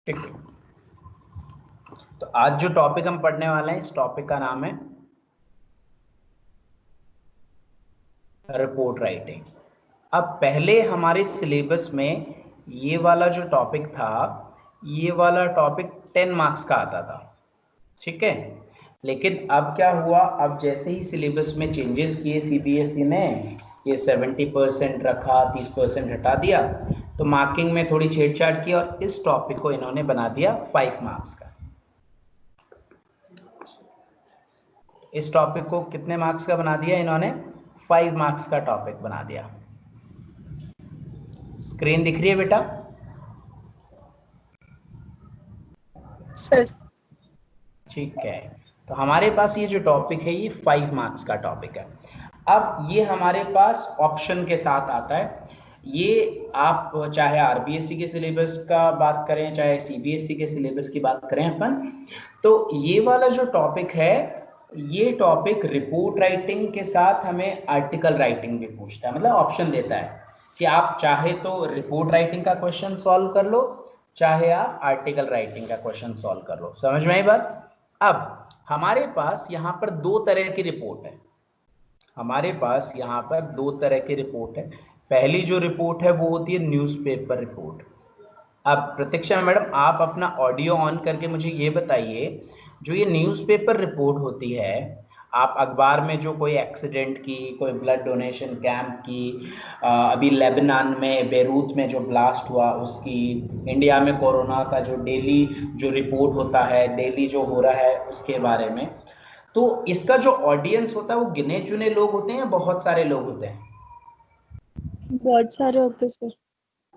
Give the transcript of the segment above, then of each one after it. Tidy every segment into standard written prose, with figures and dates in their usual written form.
ठीक है, तो आज जो टॉपिक हम पढ़ने वाले हैं, इस टॉपिक का नाम है रिपोर्ट राइटिंग। अब पहले हमारे सिलेबस में ये वाला जो टॉपिक था, ये वाला टॉपिक 10 मार्क्स का आता था, ठीक है। लेकिन अब क्या हुआ, अब जैसे ही सिलेबस में चेंजेस किए सीबीएसई ने, ये 70% रखा, 30% हटा दिया, तो मार्किंग में थोड़ी छेड़छाड़ की और इस टॉपिक को इन्होंने बना दिया 5 मार्क्स का। इस टॉपिक को कितने मार्क्स का बना दिया इन्होंने? 5 मार्क्स का टॉपिक बना दिया। स्क्रीन दिख रही है बेटा? सर ठीक है, तो हमारे पास ये जो टॉपिक है ये 5 मार्क्स का टॉपिक है। अब ये हमारे पास ऑप्शन के साथ आता है। ये आप चाहे आरबीएसई के सिलेबस का बात करें, चाहे सीबीएसई के सिलेबस की बात करें अपन, तो ये वाला जो टॉपिक है, ये टॉपिक रिपोर्ट राइटिंग के साथ हमें आर्टिकल राइटिंग भी पूछता है। मतलब ऑप्शन देता है कि आप चाहे तो रिपोर्ट राइटिंग का क्वेश्चन सॉल्व कर लो, चाहे आप आर्टिकल राइटिंग का क्वेश्चन सॉल्व कर लो। समझ में आई बात? अब हमारे पास यहाँ पर दो तरह की रिपोर्ट है। हमारे पास यहाँ पर दो तरह की रिपोर्ट है। पहली जो रिपोर्ट है वो होती है न्यूज़पेपर रिपोर्ट। अब प्रतीक्षा मैडम, आप अपना ऑडियो ऑन करके मुझे ये बताइए, जो ये न्यूज़पेपर रिपोर्ट होती है, आप अखबार में जो कोई एक्सीडेंट की, कोई ब्लड डोनेशन कैंप की, अभी लेबनान में बेरूत में जो ब्लास्ट हुआ उसकी, इंडिया में कोरोना का जो डेली जो रिपोर्ट होता है, डेली जो हो रहा है उसके बारे में, तो इसका जो ऑडियंस होता है वो गिने चुने लोग होते हैं या बहुत सारे लोग होते हैं? बहुत सारे होते सर।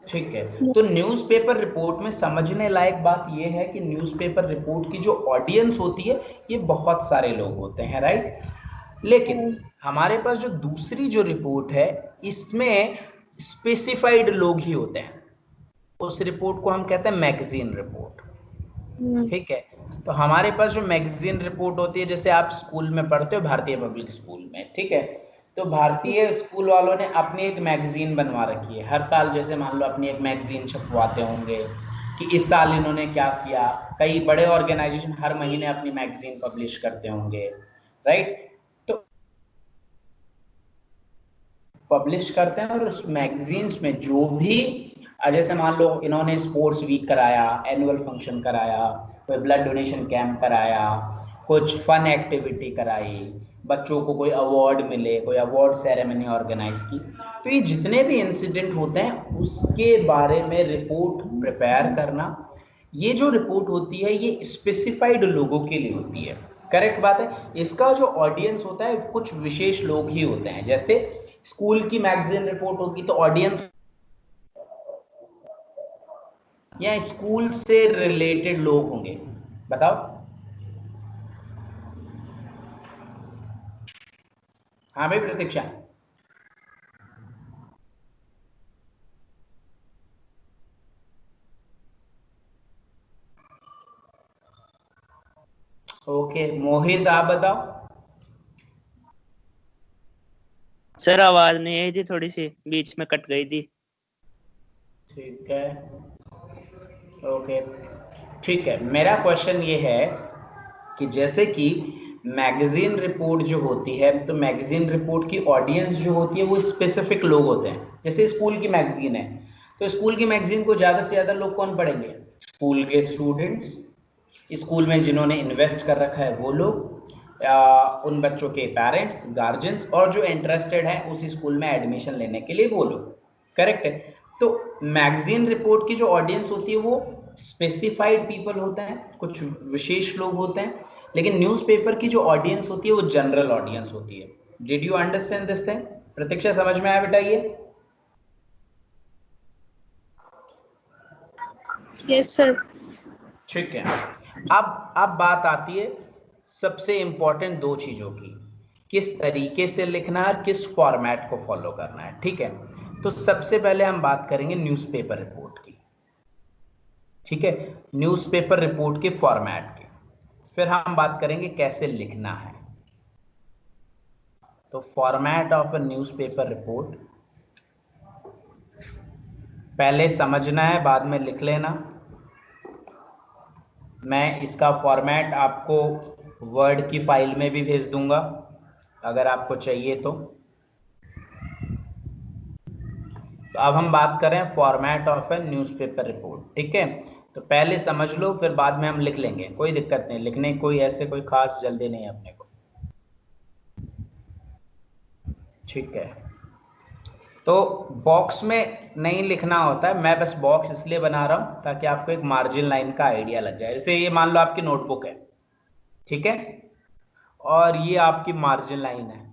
ठीक है, तो न्यूज़पेपर रिपोर्ट में समझने लायक बात यह है कि न्यूज़पेपर रिपोर्ट की जो ऑडियंस होती है ये बहुत सारे लोग होते हैं, राइट। लेकिन हमारे पास जो दूसरी जो रिपोर्ट है, इसमें स्पेसिफाइड लोग ही होते हैं। उस रिपोर्ट को हम कहते हैं मैगजीन रिपोर्ट। ठीक है, तो हमारे पास जो मैगजीन रिपोर्ट होती है, जैसे आप स्कूल में पढ़ते हो भारतीय पब्लिक स्कूल में, ठीक है, तो भारतीय स्कूल वालों ने अपनी एक मैगजीन बनवा रखी है। हर साल जैसे मान लो अपनी एक मैगजीन छपवाते होंगे कि इस साल इन्होंने क्या किया। कई बड़े ऑर्गेनाइजेशन हर महीने अपनी मैगजीन पब्लिश करते होंगे, राइट। तो पब्लिश करते हैं और उस मैगजीन्स में जो भी, जैसे मान लो इन्होंने स्पोर्ट्स वीक कराया, एनुअल फंक्शन कराया, कोई ब्लड डोनेशन कैंप कराया, कुछ फन एक्टिविटी कराई, बच्चों को कोई अवार्ड मिले, कोई अवार्ड सेरेमनी ऑर्गेनाइज की, तो ये जितने भी इंसिडेंट होते हैं उसके बारे में रिपोर्ट प्रिपेयर करना, ये जो रिपोर्ट होती है ये स्पेसिफाइड लोगों के लिए होती है। करेक्ट बात है। इसका जो ऑडियंस होता है कुछ विशेष लोग ही होते हैं। जैसे स्कूल की मैगजीन रिपोर्ट होगी तो ऑडियंस या स्कूल से रिलेटेड लोग होंगे। बताओ। हाँ भाई प्रतीक्षा। ओके मोहित, आप बताओ। सर आवाज नहीं आई थी, थोड़ी सी बीच में कट गई थी। ठीक है, ओके, ठीक है। मेरा क्वेश्चन ये है कि जैसे कि मैगजीन रिपोर्ट जो होती है, तो मैगजीन रिपोर्ट की ऑडियंस जो होती है वो स्पेसिफिक लोग होते हैं। जैसे स्कूल की मैगजीन है, तो स्कूल की मैगजीन को ज़्यादा से ज़्यादा लोग कौन पढ़ेंगे? स्कूल के स्टूडेंट्स, स्कूल में जिन्होंने इन्वेस्ट कर रखा है वो लोग, उन बच्चों के पेरेंट्स, गार्जियंस, और जो इंटरेस्टेड है उस स्कूल में एडमिशन लेने के लिए वो लोग। करेक्ट है। तो मैगजीन रिपोर्ट की जो ऑडियंस होती है वो स्पेसिफाइड पीपल होते हैं, कुछ विशेष लोग होते हैं। लेकिन न्यूज़पेपर की जो ऑडियंस होती है वो जनरल ऑडियंस होती है। Did you understand this thing? Pratiksha, समझ में आया बेटा ये? Yes sir. ठीक है। अब बात आती है सबसे इंपॉर्टेंट दो चीजों की, किस तरीके से लिखना है और किस फॉर्मेट को फॉलो करना है। ठीक है, तो सबसे पहले हम बात करेंगे न्यूज़पेपर रिपोर्ट की। ठीक है, न्यूज़पेपर रिपोर्ट के फॉर्मेट की, फिर हम बात करेंगे कैसे लिखना है। तो format of a newspaper report पहले समझना है, बाद में लिख लेना। मैं इसका फॉर्मेट आपको वर्ड की फाइल में भी भेज दूंगा अगर आपको चाहिए तो अब हम बात करें format of A newspaper report. ठीक है, तो पहले समझ लो, फिर बाद में हम लिख लेंगे, कोई दिक्कत नहीं, लिखने की कोई ऐसे कोई खास जल्दी नहीं है अपने को। ठीक है, तो बॉक्स में नहीं लिखना होता है, मैं बस बॉक्स इसलिए बना रहा हूं ताकि आपको एक मार्जिन लाइन का आइडिया लग जाए। जैसे ये मान लो आपकी नोटबुक है, ठीक है, और ये आपकी मार्जिन लाइन है।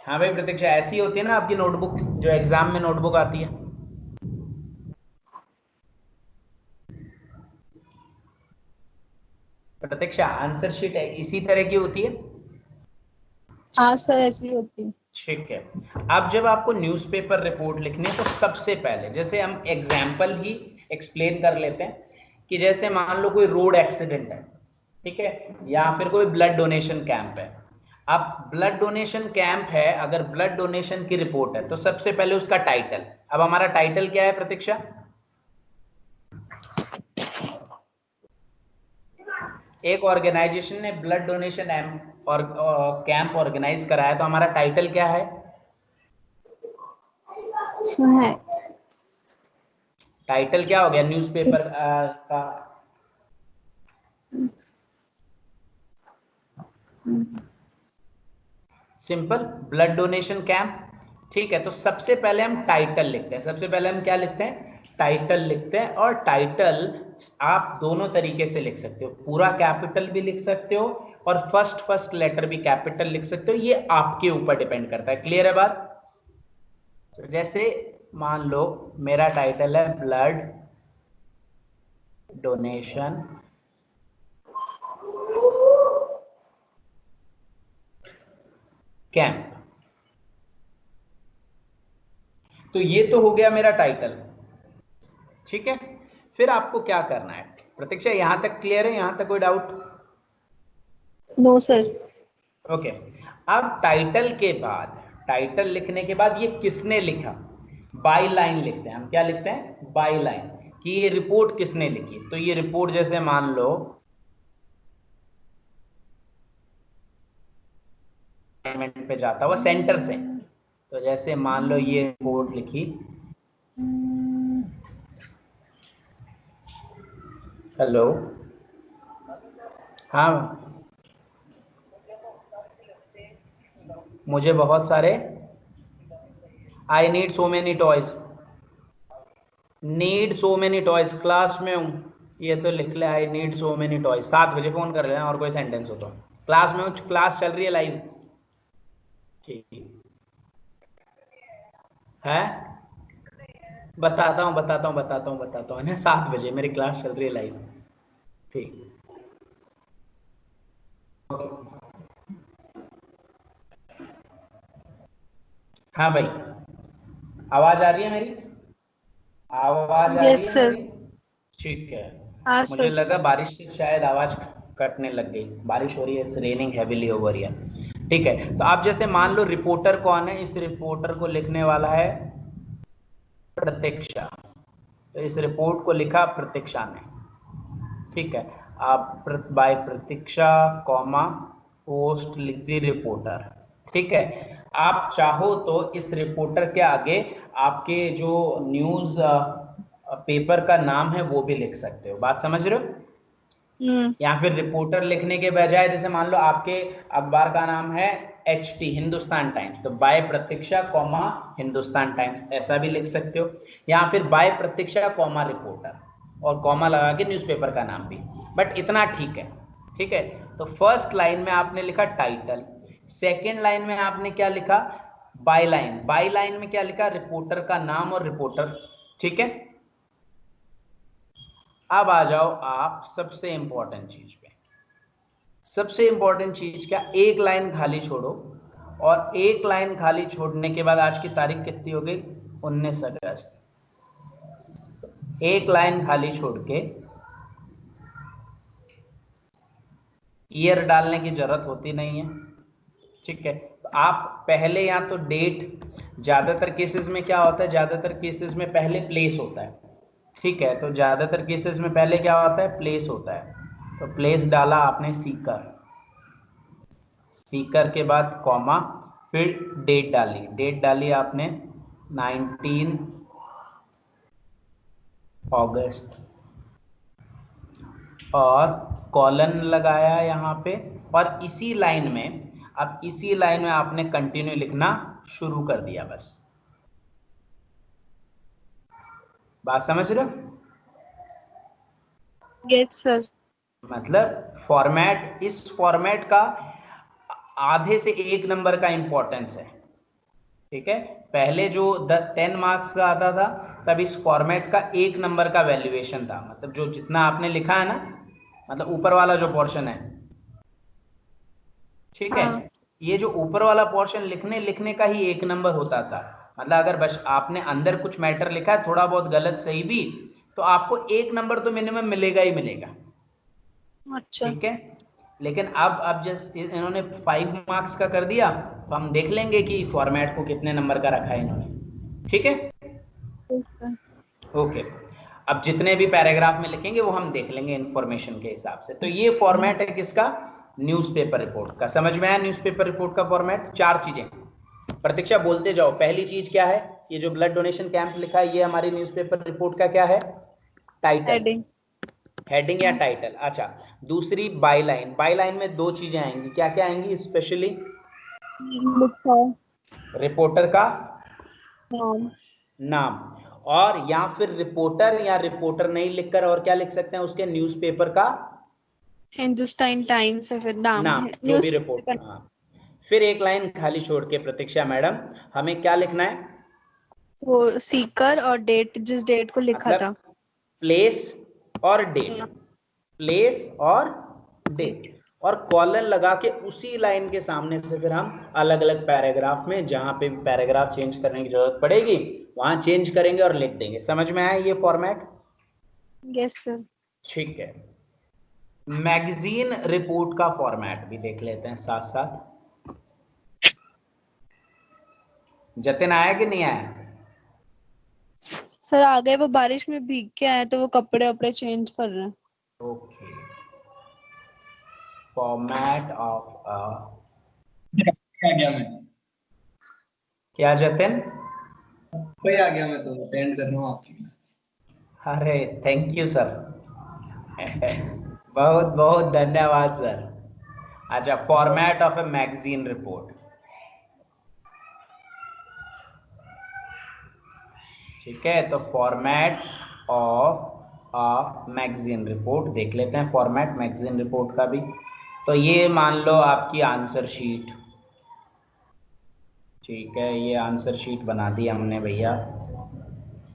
हाँ भाई प्रतीक्षा, ऐसी होती है ना आपकी नोटबुक, जो एग्जाम में नोटबुक आती है। प्रतीक्षा, आंसर शीट इसी तरह की होती है। हाँ सर, ऐसी होती है। ठीक है, अब जब आपको न्यूज़पेपर रिपोर्ट लिखनी है तो सबसे पहले, जैसे हम एग्जाम्पल ही एक्सप्लेन कर लेते हैं कि जैसे मान लो कोई रोड एक्सीडेंट है, ठीक है, या फिर कोई ब्लड डोनेशन कैंप है। अब ब्लड डोनेशन कैंप है, अगर ब्लड डोनेशन की रिपोर्ट है तो सबसे पहले उसका टाइटल। अब हमारा टाइटल क्या है प्रतीक्षा? एक ऑर्गेनाइजेशन ने ब्लड डोनेशन और कैंप ऑर्गेनाइज कराया, तो हमारा टाइटल क्या है? है। टाइटल क्या हो गया न्यूज़पेपर का? Simple, blood donation camp. ठीक है, तो सबसे पहले हम टाइटल लिखते हैं। सबसे पहले हम क्या लिखते हैं? टाइटल लिखते हैं। और टाइटल आप दोनों तरीके से लिख सकते हो, पूरा कैपिटल भी लिख सकते हो और फर्स्ट लेटर भी कैपिटल लिख सकते हो, ये आपके ऊपर डिपेंड करता है। क्लियर है बात? तो जैसे मान लो मेरा टाइटल है ब्लड डोनेशन कैंप, तो ये तो हो गया मेरा टाइटल। ठीक है, फिर आपको क्या करना है प्रतीक्षा? यहां तक क्लियर है? यहां तक कोई डाउट? No sir. ओके, अब टाइटल के बाद, टाइटल लिखने के बाद ये किसने लिखा, बाई लाइन लिखते हैं हम। क्या लिखते हैं? बाई लाइन, कि ये रिपोर्ट किसने लिखी। तो ये रिपोर्ट जैसे मान लो पे जाता हुआ सेंटर से, तो जैसे मान लो ये रिपोर्ट लिखी, हेलो, हाँ, मुझे बहुत सारे, I need so many toys, need so many toys, class में हूँ, ये तो लिख ले, I need so many toys. 7 बजे फोन कर लेना और कोई सेंटेंस हो तो। क्लास में हूँ, क्लास चल रही है लाइव। ठीक है, बताता हूँ है ना, 7 बजे मेरी क्लास चल रही है लाइव। ठीक, हाँ भाई, आवाज आ रही है मेरी? आवाज आ रही यस है सर। मेरी? ठीक है, हाँ मुझे सर। लगा बारिश से शायद आवाज कटने लग गई। बारिश हो रही है, it's raining heavily over here. ठीक है, तो आप जैसे मान लो रिपोर्टर कौन है, इस रिपोर्टर को लिखने वाला है प्रतीक्षा, तो इस रिपोर्ट को लिखा प्रतीक्षा ने। ठीक है, आप बाय प्रतीक्षा कॉमा पोस्ट लिख दी रिपोर्टर। ठीक है, आप चाहो तो इस रिपोर्टर के आगे आपके जो न्यूज पेपर का नाम है वो भी लिख सकते हो। बात समझ रहे हो? या फिर रिपोर्टर लिखने के बजाय जैसे मान लो आपके अखबार का नाम है HT हिंदुस्तान टाइम्स, तो बाय प्रतीक्षा कॉमा हिंदुस्तान टाइम्स ऐसा भी लिख सकते हो। या फिर बाय प्रतीक्षा कॉमा रिपोर्टर और कॉमा लगा के न्यूज़पेपर का नाम भी, बट इतना ठीक है। ठीक है, तो फर्स्ट लाइन में आपने लिखा टाइटल, सेकेंड लाइन में आपने क्या लिखा? By line. बाय लाइन में क्या लिखा? रिपोर्टर का नाम और रिपोर्टर। ठीक है, अब आ जाओ आप सबसे इंपॉर्टेंट चीज पे। सबसे इंपॉर्टेंट चीज क्या? एक लाइन खाली छोड़ो, और एक लाइन खाली छोड़ने के बाद आज की तारीख कितनी हो गई? 19 अगस्त। एक लाइन खाली छोड़ के ईयर डालने की जरूरत होती नहीं है। ठीक है, तो आप पहले या तो डेट, ज्यादातर केसेस में क्या होता है, ज्यादातर केसेस में पहले प्लेस होता है, ठीक है, तो ज्यादातर केसेस में पहले क्या होता है, प्लेस होता है, तो प्लेस डाला आपने सीकर, सीकर के बाद कॉमा, फिर डेट डाली, डेट डाली आपने 19 अगस्त और कॉलन लगाया यहाँ पे, और इसी लाइन में, अब इसी लाइन में आपने कंटिन्यू लिखना शुरू कर दिया, बस। बात समझ रहे हो? Yes sir. मतलब फॉर्मेट, इस फॉर्मेट का आधे से 1 नंबर का इंपॉर्टेंस है, ठीक है। पहले जो 10 मार्क्स का आता था, तब इस फॉर्मेट का 1 नंबर का वैल्यूएशन था, मतलब जो जितना आपने लिखा है ना, मतलब ऊपर वाला जो पोर्शन है, ठीक है, हाँ। ये जो ऊपर वाला पोर्शन लिखने लिखने का ही 1 नंबर होता था। मतलब अगर बस आपने अंदर कुछ मैटर लिखा है, थोड़ा बहुत गलत सही भी, तो आपको 1 नंबर तो मिनिमम मिलेगा ही मिलेगा, अच्छा। ठीक है। लेकिन अब जस्ट इन्होंने 5 मार्क्स का कर दिया, तो हम देख लेंगे कि फॉर्मेट को कितने नंबर का रखा है इन्होंने, ठीक है। ठीक है। ओके, अब जितने भी पैराग्राफ में लिखेंगे वो हम देख लेंगे इंफॉर्मेशन के हिसाब से। तो ये फॉर्मेट है किसका, न्यूज़पेपर रिपोर्ट का। समझ में आया न्यूज़पेपर रिपोर्ट का फॉर्मेट? 4 चीजें, प्रतीक्षा बोलते जाओ। पहली चीज क्या है, ये जो ब्लड डोनेशन कैंप लिखा है, ये हमारी न्यूज़पेपर रिपोर्ट का क्या है, टाइटल, हेडिंग। हेडिंग या टाइटल। अच्छा, दूसरी बाईलाइन, बाईलाइन में 2 चीजें आएंगी, क्या क्या आएंगी स्पेशली, लिखा है। रिपोर्टर का नाम। नाम, और या फिर रिपोर्टर, या रिपोर्टर नहीं लिखकर और क्या लिख सकते हैं उसके, न्यूज़पेपर का हिंदुस्तान टाइम्स है फिर नाम नाम, है जो न्यूज। भी रिपोर्ट, हाँ। फिर एक लाइन खाली छोड़ के प्रतीक्षा मैडम, हमें क्या लिखना है, वो सीकर और डेट, जिस डेट को लिखा मतलब था। प्लेस और डेट, हाँ। प्लेस और डेट, और कॉलन लगा के उसी लाइन के सामने से फिर हम अलग अलग पैराग्राफ में, जहां पे भी पैराग्राफ चेंज करने की जरूरत पड़ेगी वहां चेंज करेंगे और लिख देंगे। समझ में आया ये फॉर्मेट? Yes sir. ठीक है, मैगजीन रिपोर्ट का फॉर्मेट भी देख लेते हैं साथ साथ। जतिन आया कि नहीं आया? सर आ गए, वो बारिश में भीग के आए तो वो कपड़े वपड़े चेंज कर रहे हैं। ओके, फॉर्मेट ऑफ आ गया मैं, क्या जतिन? कोई आ गया, मैं तो अटेंड कर रहा हूँ आपकी। अरे थैंक यू सर, बहुत बहुत धन्यवाद सर। अच्छा, format of a magazine report, ठीक है, तो format of a magazine report देख लेते हैं, फॉर्मेट मैगजीन रिपोर्ट का भी। तो ये मान लो आपकी आंसर शीट, ठीक है, ये आंसर शीट बना दी हमने भैया,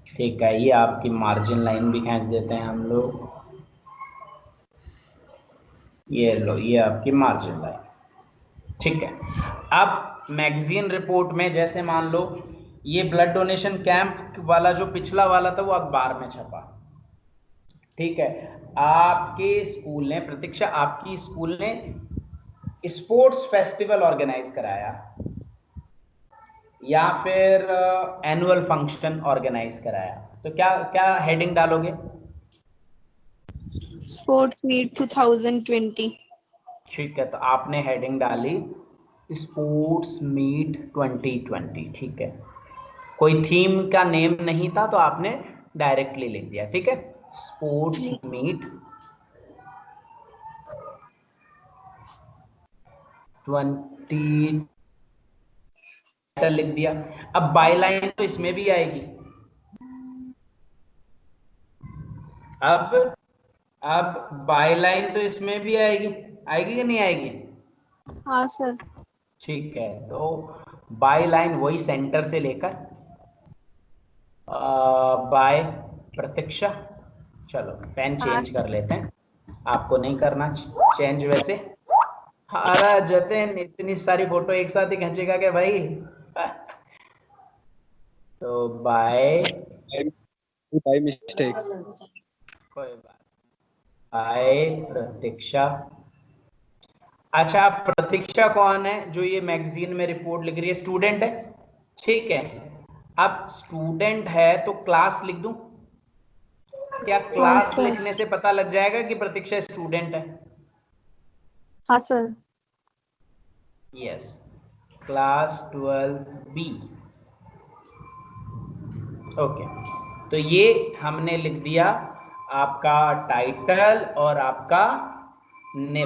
ठीक है। ये आपकी मार्जिन लाइन भी खींच देते हैं हम लोग, ये लो, ये आपकी मार्जिन लाइन, ठीक है। अब मैगजीन रिपोर्ट में जैसे मान लो ये ब्लड डोनेशन कैंप वाला जो पिछला वाला था वो अखबार में छपा, ठीक है। आपके स्कूल ने, प्रतीक्षा आपकी स्कूल ने स्पोर्ट्स फेस्टिवल ऑर्गेनाइज कराया, या फिर एनुअल फंक्शन ऑर्गेनाइज कराया, तो क्या क्या हेडिंग डालोगे? Sports meet 2020। ठीक है, तो आपने हेडिंग डाली स्पोर्ट्स मीट 2020, ठीक है। कोई थीम का नेम नहीं था तो आपने डायरेक्टली लिख दिया, ठीक है, स्पोर्ट्स मीट 20 लिख दिया। अब बाईलाइन तो इसमें भी आएगी, अब बाईलाइन तो इसमें भी आएगी, आएगी कि नहीं आएगी? हाँ सर। ठीक है, तो बाय लाइन वही सेंटर से लेकर बाय प्रतीक्षा, चलो पेन हाँ। चेंज कर लेते हैं, आपको नहीं करना चेंज वैसे। अरे जतिन, इतनी सारी फोटो एक साथ ही खींचेगा क्या भाई? तो बाय, बाय मिस्टेक। कोई बात, बाय प्रतीक्षा। अच्छा, प्रतीक्षा कौन है जो ये मैगजीन में रिपोर्ट लिख रही है? स्टूडेंट है, ठीक है। अब स्टूडेंट है तो क्लास लिख दूं? क्या हाँ क्लास सर। लिखने से पता लग जाएगा कि प्रतीक्षा स्टूडेंट है? हाँ sir. Yes, class 12 B. Okay, तो ये हमने लिख दिया आपका टाइटल और आपका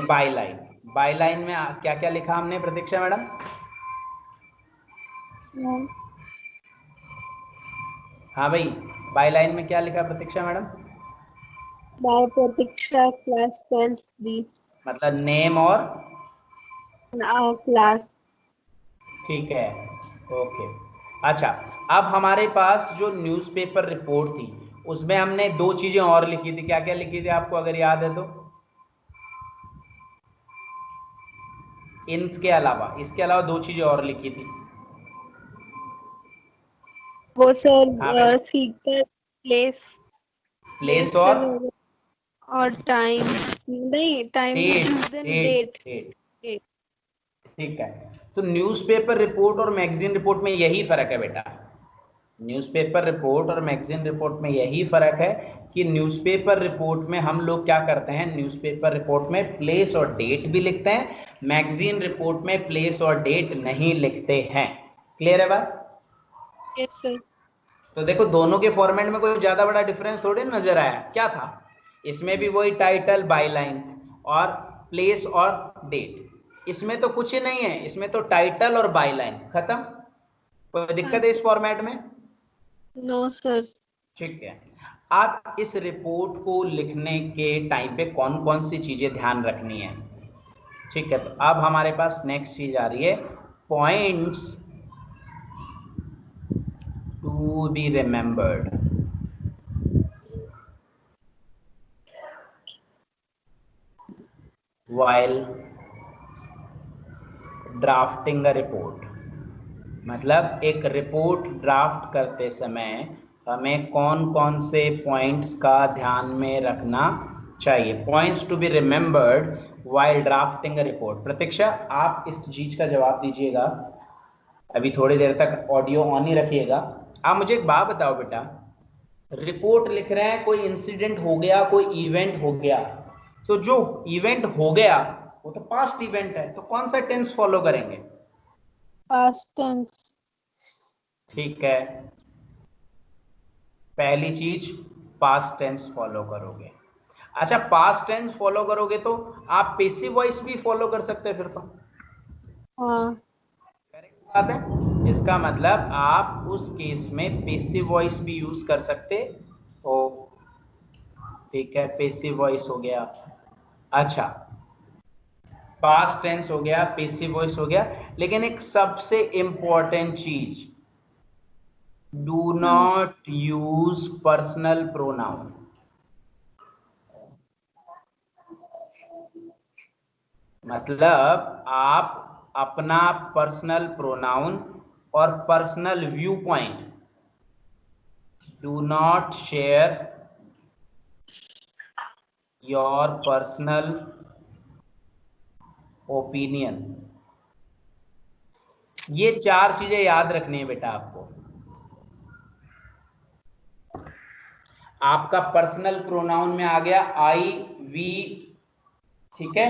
बायलाइन। बायलाइन में क्या क्या लिखा हमने प्रतीक्षा मैडम? हाँ भाई, बायलाइन में क्या लिखा प्रतीक्षा मैडम? बाय प्रतीक्षा क्लास 12 बी। मतलब नेम और क्लास। ठीक है, ओके। अच्छा, अब हमारे पास जो न्यूज़पेपर रिपोर्ट थी उसमें हमने दो चीजें और लिखी थी। क्या क्या लिखी थी आपको अगर याद है तो? इसके अलावा दो चीजें और लिखी थी। वो हाँ भाई, सर सीकर प्लेस। प्लेस और टाइम। नहीं, टाइम डेट डेट। डेट ठीक है। तो न्यूज़पेपर रिपोर्ट और मैगजीन रिपोर्ट में यही फर्क है बेटा। न्यूज़पेपर रिपोर्ट और मैगजीन रिपोर्ट में यही फर्क है कि न्यूज़पेपर रिपोर्ट में हम लोग क्या करते हैं, न्यूज़पेपर रिपोर्ट में प्लेस और डेट भी लिखते हैं, मैगजीन रिपोर्ट में प्लेस और डेट नहीं लिखते हैं। क्लियर है बात? Yes sir. तो देखो, दोनों के फॉर्मेट में कोई ज्यादा बड़ा डिफरेंस थोड़ी नजर आया। क्या था इसमें भी? वही टाइटल बायलाइन और प्लेस और डेट। इसमें तो कुछ ही नहीं है, इसमें तो टाइटल और बायलाइन खत्म। कोई दिक्कत है इस फॉर्मेट में? No sir. ठीक है। आप इस रिपोर्ट को लिखने के टाइम पे कौन कौन सी चीजें ध्यान रखनी है? ठीक है, तो अब हमारे पास नेक्स्ट चीज आ रही है, points to be remembered while drafting a report. मतलब एक रिपोर्ट ड्राफ्ट करते समय हमें कौन कौन से पॉइंट्स का ध्यान में रखना चाहिए? Points to be remembered while drafting a report. Pratiksha, आप इस चीज का जवाब दीजिएगा। अभी थोड़ी देर तक ऑडियो ऑन ही रखिएगा। आप मुझे एक बात बताओ बेटा, रिपोर्ट लिख रहे हैं, कोई इंसिडेंट हो गया, कोई इवेंट हो गया, तो जो इवेंट हो गया वो तो पास्ट इवेंट है, तो कौन सा टेंस फॉलो करेंगे? Past tense. ठीक है, पहली चीज पास्ट टेंस फॉलो करोगे। अच्छा, पास्ट टेंस फॉलो करोगे तो आप पैसिव वॉइस भी फॉलो कर सकते हैं फिर तो। हाँ। करेक्ट बात है। इसका मतलब आप उस केस में पैसिव वॉइस भी यूज कर सकते हो। ठीक है, पैसिव वॉइस हो गया। अच्छा, पास्ट टेंस हो गया, पैसिव वॉइस हो गया, लेकिन एक सबसे इंपॉर्टेंट चीज, do not use personal pronoun. मतलब आप अपना पर्सनल प्रोनाउन और personal view point do not share your personal opinion. ये चार चीजें याद रखनी है बेटा आपको। आपका पर्सनल प्रोनाउन में आ गया आई वी, ठीक है।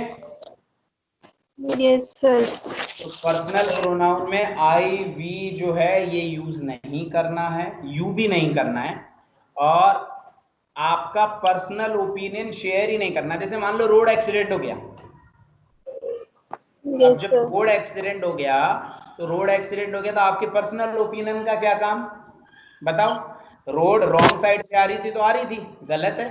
Yes sir. तो पर्सनल प्रोनाउन में आई वी जो है ये यूज नहीं करना है, यू भी नहीं करना है, और आपका पर्सनल ओपिनियन शेयर ही नहीं करना। जैसे मान लो रोड एक्सीडेंट हो गया, अब यस जब सर। रोड एक्सीडेंट हो गया तो आपके पर्सनल ओपिनियन का क्या काम बताओ? रोड रॉन्ग साइड से आ रही थी तो आ रही थी, गलत है,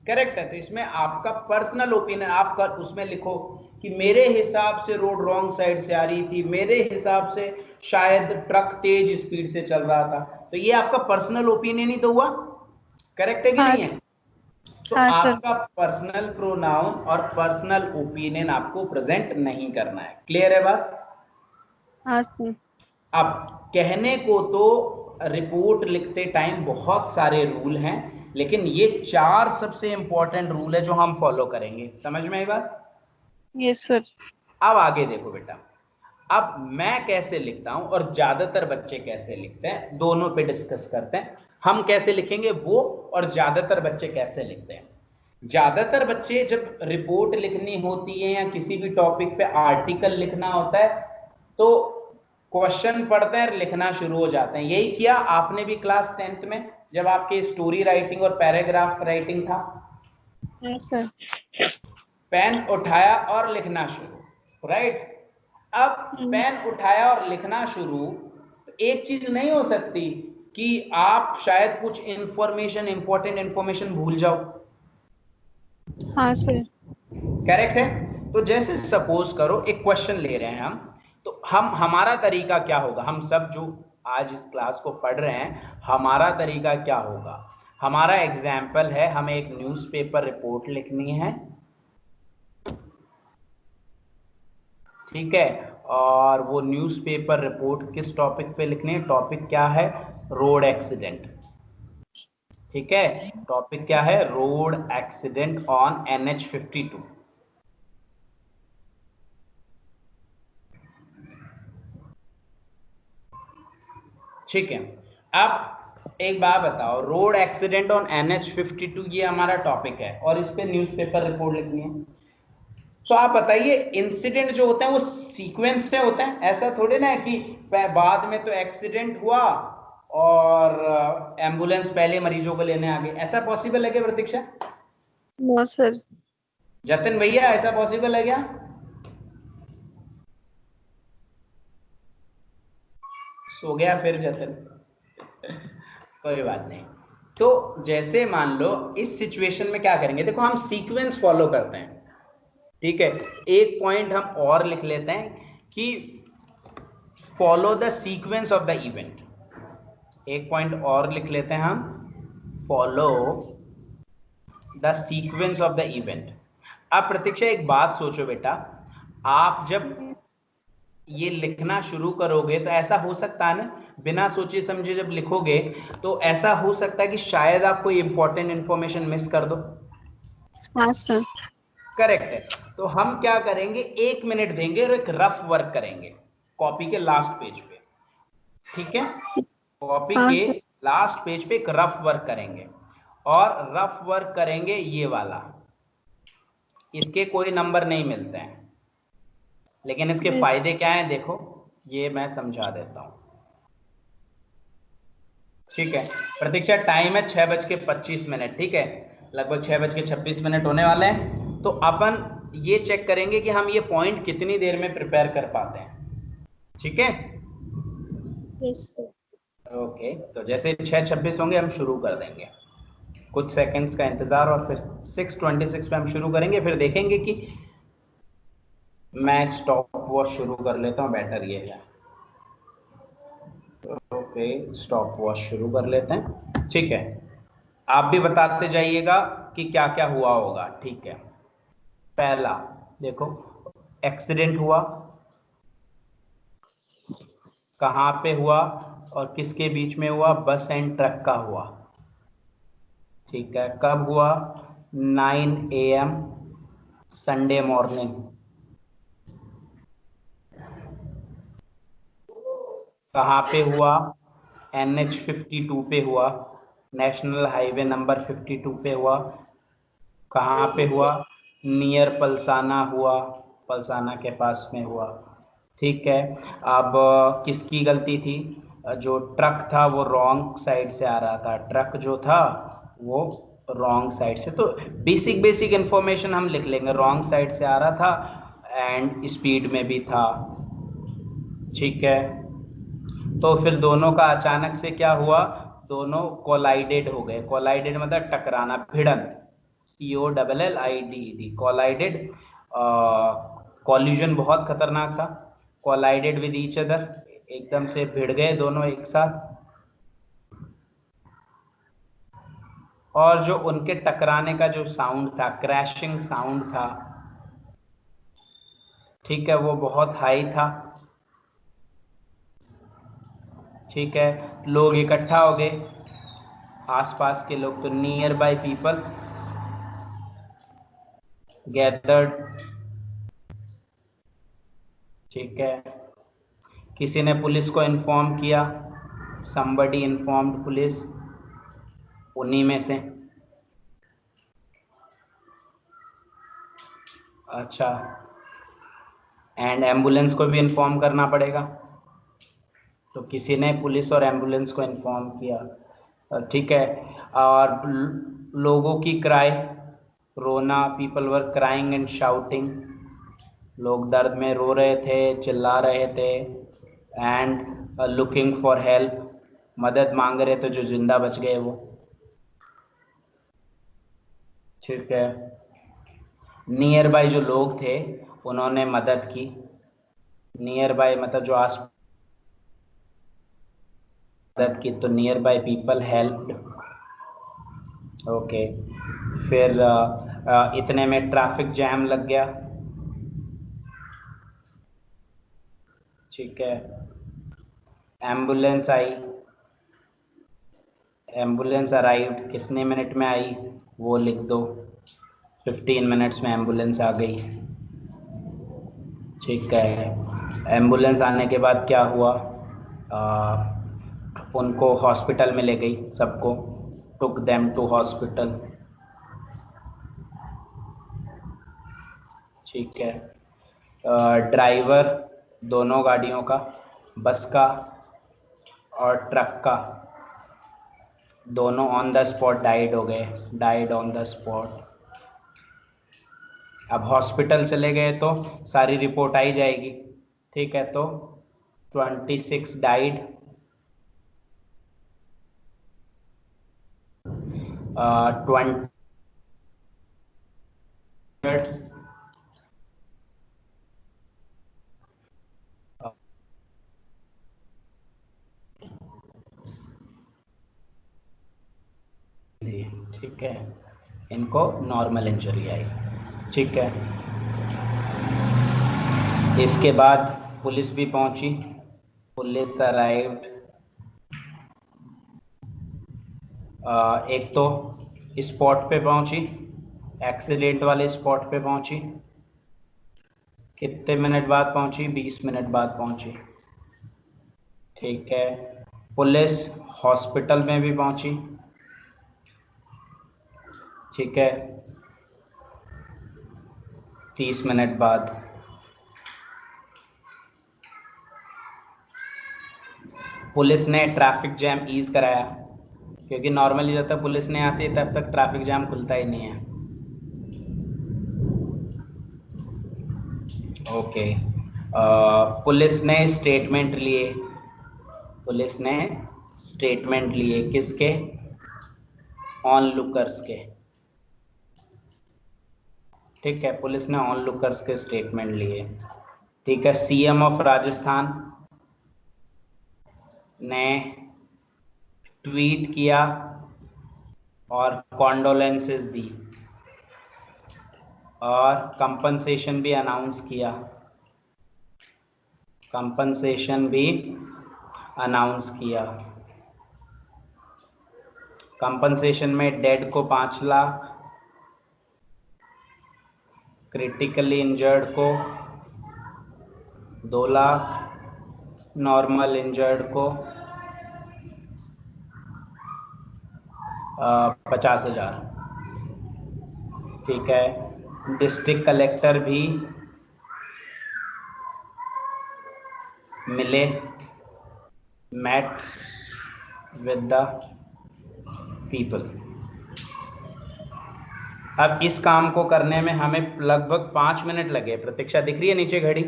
करेक्ट है। तो इसमें आपका पर्सनल ओपिनियन आप उसमें लिखो कि मेरे हिसाब से रोड रॉन्ग साइड से आ रही थी, मेरे हिसाब से शायद ट्रक तेज स्पीड से चल रहा था। तो ये आपका पर्सनल ओपिनियन ही तो हुआ, करेक्ट है कि हाँ नहीं है? तो हाँ सर। आपका पर्सनल प्रोनाउन और पर्सनल ओपिनियन आपको प्रेजेंट नहीं करना है। क्लियर है बात? हाँ सर। अब कहने को तो रिपोर्ट लिखते टाइम बहुत सारे रूल हैं, लेकिन ये चार सबसे इंपॉर्टेंट रूल है जो हम फॉलो करेंगे। समझ में आई बात? Yes sir. अब आगे देखो बेटा, अब मैं कैसे लिखता हूं और ज्यादातर बच्चे कैसे लिखते हैं, दोनों पे डिस्कस करते हैं। हम कैसे लिखेंगे वो, और ज्यादातर बच्चे कैसे लिखते हैं। ज्यादातर बच्चे जब रिपोर्ट लिखनी होती है या किसी भी टॉपिक पे आर्टिकल लिखना होता है तो क्वेश्चन पढ़ते हैं और लिखना शुरू हो जाते हैं। यही किया आपने भी क्लास 10th में, जब आपके स्टोरी राइटिंग और पैराग्राफ राइटिंग था। सर। पेन उठाया और लिखना शुरू, राइट। अब पेन उठाया और लिखना शुरू, एक चीज नहीं हो सकती कि आप शायद कुछ इंफॉर्मेशन, इंपॉर्टेंट इंफॉर्मेशन भूल जाओ। हाँ सर। करेक्ट है। तो जैसे सपोज करो एक क्वेश्चन ले रहे हैं हम, तो हमारा तरीका क्या होगा, हम सब जो आज इस क्लास को पढ़ रहे हैं, हमारा तरीका क्या होगा। हमारा एग्जाम्पल है, हमें एक न्यूज़पेपर रिपोर्ट लिखनी है, ठीक है। और वो न्यूज़पेपर रिपोर्ट किस टॉपिक पे लिखनी है, टॉपिक क्या है, रोड एक्सीडेंट, ठीक है। टॉपिक क्या है, रोड एक्सीडेंट ऑन NH52। ठीक है। अब एक बात बताओ, रोड एक्सीडेंट ऑन NH52 ये हमारा टॉपिक है और इस पे न्यूज़पेपर रिपोर्ट लिखनी है। तो आप बताइए, इंसिडेंट जो होते हैं वो सीक्वेंस से होते हैं, ऐसा थोड़ी ना है कि बाद में तो एक्सीडेंट हुआ और एम्बुलेंस पहले मरीजों को लेने आ गई। ऐसा पॉसिबल है क्या प्रतीक्षा? No sir. जतिन भैया, ऐसा पॉसिबल है क्या? सो गया फिर जतिन। कोई बात नहीं। तो जैसे मान लो इस सिचुएशन में क्या करेंगे, देखो हम सीक्वेंस फॉलो करते हैं, ठीक है। एक पॉइंट हम और लिख लेते हैं कि follow the sequence of the event. एक पॉइंट और लिख लेते हैं हम, follow the sequence of the event. अब प्रतीक्षा एक बात सोचो बेटा, आप जब ये लिखना शुरू करोगे तो ऐसा हो सकता है ना, बिना सोचे समझे जब लिखोगे तो ऐसा हो सकता है कि शायद आप कोई इंपॉर्टेंट इंफॉर्मेशन मिस कर दो। हाँ सर। करेक्ट है। तो हम क्या करेंगे, 1 मिनट देंगे और एक रफ वर्क करेंगे कॉपी के लास्ट पेज पे, ठीक है। कॉपी हाँ के सर। लास्ट पेज पे एक रफ वर्क करेंगे, और रफ वर्क करेंगे ये वाला। इसके कोई नंबर नहीं मिलते हैं, लेकिन इसके Yes. फायदे क्या हैं देखो, ये मैं समझा देता हूं, ठीक है। प्रतीक्षा टाइम है 6:25, ठीक है, लगभग 6:26 होने वाले हैं। तो अपन ये चेक करेंगे कि हम ये पॉइंट कितनी देर में प्रिपेयर कर पाते हैं, ठीक है। Yes, sir. ओके, तो जैसे 6:26 होंगे हम शुरू कर देंगे, कुछ सेकंड्स का इंतजार, और फिर 6:26 पे हम शुरू करेंगे। फिर देखेंगे कि मैं स्टॉप वॉच शुरू कर लेता हूँ, बेटर ये है। ओके, स्टॉप वॉच शुरू कर लेते हैं, ठीक है। आप भी बताते जाइएगा कि क्या क्या हुआ होगा, ठीक है। पहला देखो, एक्सीडेंट हुआ, कहाँ पे हुआ और किसके बीच में हुआ, बस एंड ट्रक का हुआ, ठीक है। कब हुआ, 9 AM संडे मॉर्निंग। कहाँ पे हुआ, NH52 पे हुआ, नेशनल हाईवे नंबर 52 पे हुआ। कहाँ पे हुआ, नियर पलसाना हुआ, पलसाना के पास में हुआ, ठीक है। अब किसकी गलती थी, जो ट्रक था वो रॉन्ग साइड से आ रहा था, ट्रक जो था वो रॉन्ग साइड से, तो बेसिक इंफॉर्मेशन हम लिख लेंगे, रॉन्ग साइड से आ रहा था एंड स्पीड में भी था, ठीक है। तो फिर दोनों का अचानक से क्या हुआ, दोनों कोलाइडेड हो गए। कोलाइडेड मतलब टकराना, भिड़न, COLLIDED, कोलाइडेड। कॉल्यूजन बहुत खतरनाक था, कोलाइडेड विद ईच अदर, एकदम से भिड़ गए दोनों एक साथ। और जो उनके टकराने का जो साउंड था, क्रैशिंग साउंड था, ठीक है, वो बहुत हाई था, ठीक है। लोग इकट्ठा हो गए, आसपास के लोग, तो नियर बाय पीपल गैदर्ड ठीक है, किसी ने पुलिस को इन्फॉर्म किया, somebody informed पुलिस, उन्हीं में से। अच्छा, एंड एम्बुलेंस को भी इन्फॉर्म करना पड़ेगा, तो किसी ने पुलिस और एम्बुलेंस को इन्फॉर्म किया। ठीक है, और लोगों की क्राई, रोना, people were crying and shouting, लोग दर्द में रो रहे थे, चिल्ला रहे थे। एंड लुकिंग फॉर हेल्प, मदद मांग रहे थे जो जिंदा बच गए वो। ठीक है, नियर बाय जो लोग थे उन्होंने मदद की, नियर बाय मतलब जो आस मदद की, तो near by people helped. Okay, फिर इतने में ट्रैफिक जैम लग गया। ठीक है, एम्बुलेंस आई, एम्बुलेंस अराइव्ड, कितने मिनट में आई वो लिख दो, 15 मिनट्स में एम्बुलेंस आ गई। ठीक है, एम्बुलेंस आने के बाद क्या हुआ, उनको हॉस्पिटल में ले गई सबको, टुक देम टू हॉस्पिटल। ठीक है, ड्राइवर दोनों गाड़ियों का, बस का और ट्रक का, दोनों ऑन द स्पॉट डाइड हो गए, डाइड ऑन द स्पॉट। अब हॉस्पिटल चले गए तो सारी रिपोर्ट आई जाएगी। ठीक है, तो 26 डाइड, 20 ठीक है, इनको नॉर्मल इंजरी आई। ठीक है, इसके बाद पुलिस भी पहुंची, पुलिस अराइव्ड। एक तो स्पॉट पे पहुंची, एक्सीडेंट वाले स्पॉट पे पहुंची, कितने मिनट बाद पहुंची, 20 मिनट बाद पहुंची। ठीक है, पुलिस हॉस्पिटल में भी पहुंची। ठीक है, 30 मिनट बाद। पुलिस ने ट्रैफिक जैम ईज कराया, क्योंकि नॉर्मली जब तक पुलिस नहीं आती तब तक ट्रैफिक जैम खुलता ही नहीं है। ओके, पुलिस ने स्टेटमेंट लिए, पुलिस ने स्टेटमेंट लिए, किसके, ऑन लुकर्स के। ठीक है, पुलिस ने ऑन लुकर्स के स्टेटमेंट लिए। ठीक है, सीएम ऑफ राजस्थान ने ट्वीट किया और कॉन्डोलेंसेस दी और कंपनसेशन भी अनाउंस किया, कंपनसेशन भी अनाउंस किया। कंपनसेशन में डेड को 5 लाख, क्रिटिकली इंजर्ड को 2 लाख, नॉर्मल इंजर्ड को 50,000। ठीक है, डिस्ट्रिक्ट कलेक्टर भी मिले, met with the people। अब इस काम को करने में हमें लगभग 5 मिनट लगे, प्रतीक्षा दिख रही है नीचे घड़ी,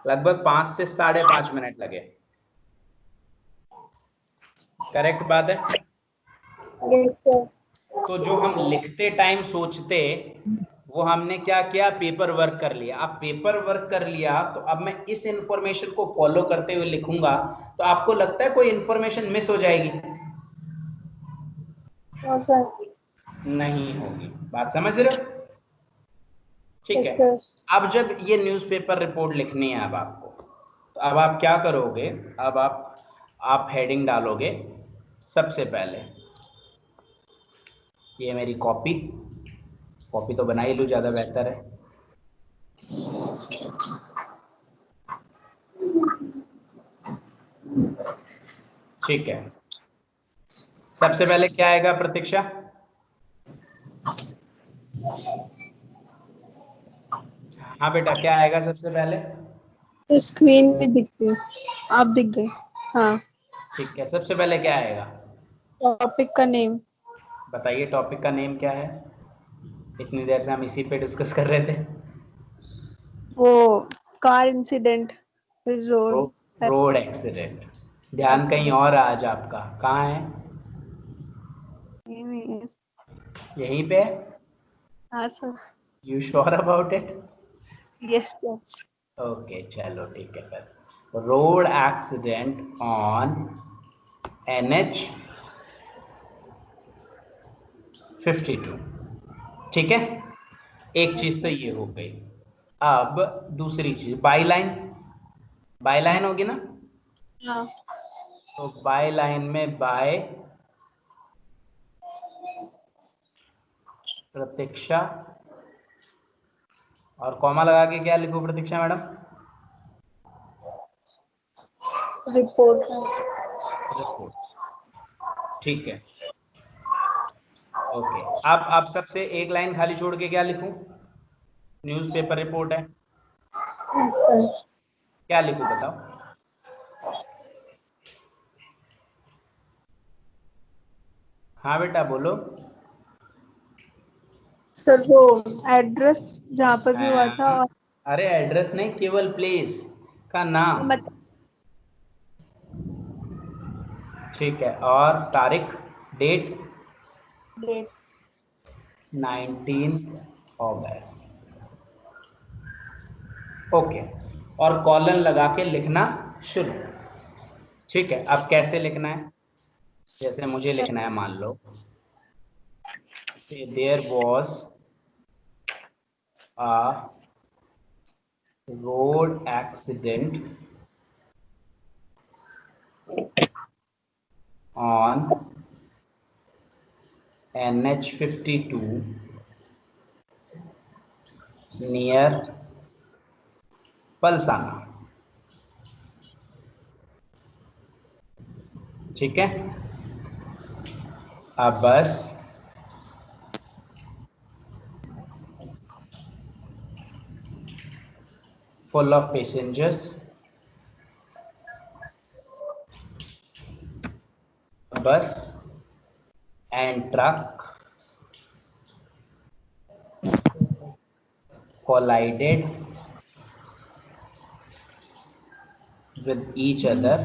लगभग 5 से 5.5 मिनट लगे। करेक्ट बात है? तो जो हम लिखते टाइम सोचते वो हमने क्या किया, पेपर वर्क कर लिया। अब पेपर वर्क कर लिया तो अब मैं इस इंफॉर्मेशन को फॉलो करते हुए लिखूंगा, तो आपको लगता है कोई इंफॉर्मेशन मिस हो जाएगी? नहीं होगी। बात समझ रहे हो? ठीक है, अब जब ये न्यूज़पेपर रिपोर्ट लिखनी है अब आपको, तो अब आप क्या करोगे, अब आप हेडिंग डालोगे। सबसे पहले ये मेरी कॉपी तो बना ही लूँ, ज्यादा बेहतर है। ठीक है, सबसे पहले क्या आएगा प्रतीक्षा? हाँ बेटा, क्या आएगा सबसे पहले? स्क्रीन में दिख गई, आप दिख गए। हाँ, ठीक है, सबसे पहले क्या आएगा? टॉपिक का नेम। बताइए टॉपिक का नेम क्या है? इतनी देर से हम इसी पे डिस्कस कर रहे थे। वो car incident, road. Road accident. ध्यान कहीं और है आज आपका, कहाँ है? यहीं पे? हाँ sir. You sure about it? Yes sir. Okay चलो ठीक है फिर। Road accident on NH 52। ठीक है, एक चीज तो ये हो गई। अब दूसरी चीज, बाई लाइन। बाई लाइन होगी ना? हाँ। तो बाय लाइन में बाय प्रतीक्षा, और कॉमा लगा के क्या लिखूं प्रतीक्षा मैडम? रिपोर्ट। रिपोर्ट। ठीक है, ओके। अब सबसे एक लाइन खाली छोड़ के क्या लिखूं? न्यूज़पेपर रिपोर्ट है, सर क्या लिखूं बताओ? हाँ बेटा बोलो। सर वो एड्रेस जहाँ पर भी हुआ था, और अरे एड्रेस नहीं, केवल प्लेस का नाम। ठीक है, और तारीख, डेट? डेट। 19 अगस्त। ओके, और कॉलन लगा के लिखना शुरू। ठीक है, अब कैसे लिखना है? जैसे मुझे लिखना है, मान लो there was a road accident on NH 52 near Palsana. ठीक है, अब बस full of passengers, bus and truck collided with each other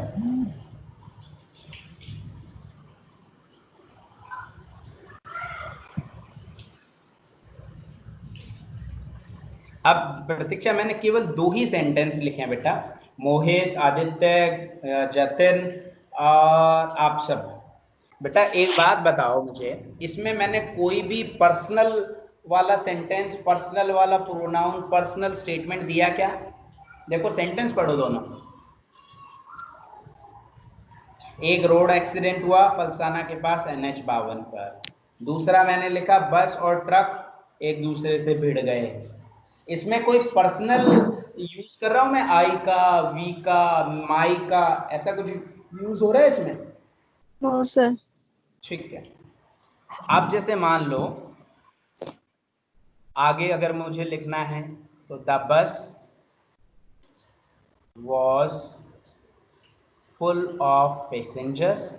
अब प्रतीक्षा मैंने केवल 2 ही सेंटेंस लिखे हैं बेटा, मोहित, आदित्य, जतिन और आप सब। बेटा एक बात बताओ मुझे, इसमें मैंने कोई भी पर्सनल वाला सेंटेंस, पर्सनल वाला प्रोनाउन, पर्सनल स्टेटमेंट दिया क्या? देखो सेंटेंस पढ़ो दोनों। एक रोड एक्सीडेंट हुआ पलसाना के पास NH 52 पर, दूसरा मैंने लिखा बस और ट्रक एक दूसरे से भिड़ गए। इसमें कोई पर्सनल यूज कर रहा हूं मैं? आई का, वी का, माई का, ऐसा कुछ यूज हो रहा है इसमें? No sir. ठीक है, आप जैसे मान लो आगे अगर मुझे लिखना है तो the bus was full of passengers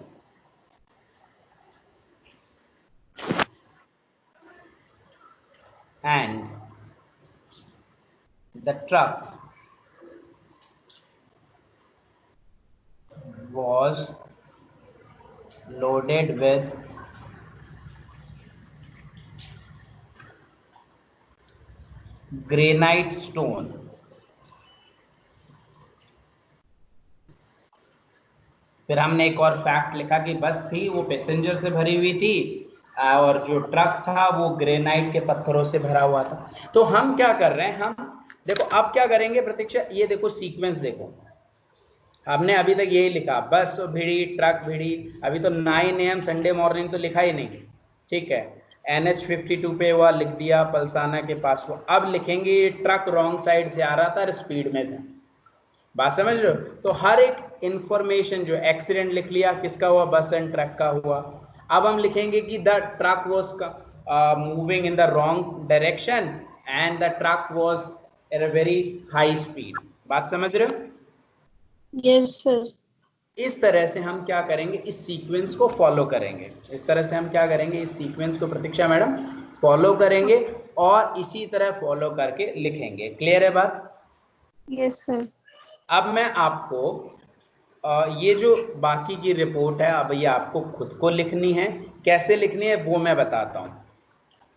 and the truck was loaded with granite stone। फिर हमने एक और फैक्ट लिखा कि बस थी वो पैसेंजर से भरी हुई थी और जो ट्रक था वो ग्रेनाइट के पत्थरों से भरा हुआ था। तो हम क्या कर रहे हैं, हम देखो अब क्या करेंगे प्रतीक्षा, ये देखो सीक्वेंस देखो, हमने अभी तक यही लिखा, बस भिड़ी, ट्रक भिड़ी, अभी तो 9 AM संडे मॉर्निंग तो लिखा ही नहीं। ठीक है, NH 52 पे हुआ, लिख दिया, पलसाना के पास हुआ। अब लिखेंगे ट्रक रॉन्ग साइड से आ रहा था, स्पीड में था। बात समझ रहे हो? तो हर एक इंफॉर्मेशन जो एक्सीडेंट लिख लिया, किसका हुआ? बस एंड ट्रक का हुआ। अब हम लिखेंगे कि the truck was moving in the wrong direction and the truck was at a very high speed. बात समझ रहे हो? Yes sir. इस तरह से हम क्या करेंगे, इस सीक्वेंस को फॉलो करेंगे। इस तरह से हम क्या करेंगे, इस सीक्वेंस को प्रतीक्षा मैडम फॉलो करेंगे और इसी तरह फॉलो करके लिखेंगे। क्लियर है बात? Yes sir. अब मैं आपको ये जो बाकी की रिपोर्ट है, अब ये आपको खुद को लिखनी है। कैसे लिखनी है वो मैं बताता हूँ।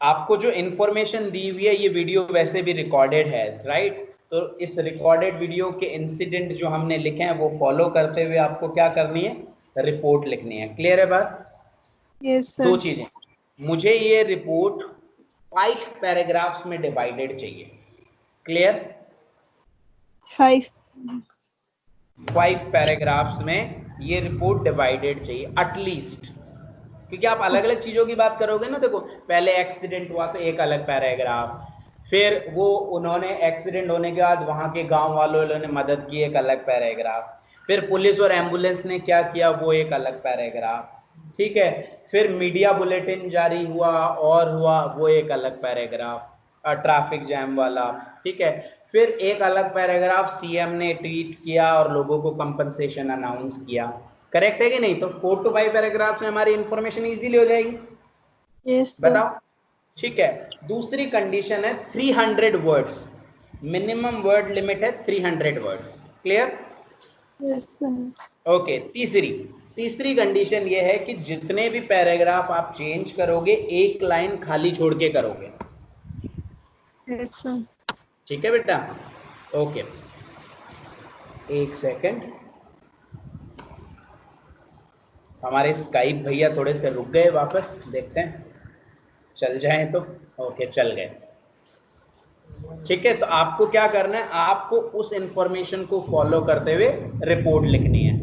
आपको जो इंफॉर्मेशन दी हुई है, ये वीडियो वैसे भी रिकॉर्डेड है, राइट? तो इस रिकॉर्डेड वीडियो के इंसिडेंट जो हमने लिखे हैं वो फॉलो करते हुए आपको क्या करनी है, रिपोर्ट लिखनी है। क्लियर है बात? यस दो सर। चीजें, मुझे ये रिपोर्ट 5 पैराग्राफ्स में डिवाइडेड चाहिए। क्लियर? 5 पैराग्राफ्स में ये रिपोर्ट डिवाइडेड चाहिए एटलीस्ट, क्योंकि आप अलग अलग चीजों की बात करोगे ना। देखो, पहले एक्सीडेंट हुआ तो एक अलग पैराग्राफ, फिर वो उन्होंने एक्सीडेंट होने के बाद वहां के गांव वालों ने मदद की, एक अलग पैराग्राफ, फिर पुलिस और एम्बुलेंस ने क्या किया वो एक अलग पैराग्राफ, ठीक है, फिर मीडिया बुलेटिन जारी हुआ और हुआ वो एक अलग पैराग्राफ, ट्रैफिक जैम वाला, ठीक है, फिर एक अलग पैराग्राफ सीएम ने ट्वीट किया और लोगों को कंपनसेशन अनाउंस किया। करेक्ट है कि नहीं? तो 4 to 5 पैराग्राफ्स में हमारी इंफॉर्मेशन इजीली हो जाएगी। Yes sir. बताओ, ठीक है। दूसरी कंडीशन है 300 वर्ड्स, मिनिमम वर्ड लिमिट है 300 words. Clear? Yes sir. Okay. तीसरी कंडीशन ये है कि जितने भी पैराग्राफ आप चेंज करोगे एक लाइन खाली छोड़ के करोगे। Yes sir. ठीक है बेटा? ओके, एक सेकंड, हमारे स्काइप भैया थोड़े से रुक गए, वापस देखते हैं चल जाएं तो। ओके, चल गए। ठीक है, तो आपको क्या करना है, आपको उस इंफॉर्मेशन को फॉलो करते हुए रिपोर्ट लिखनी है।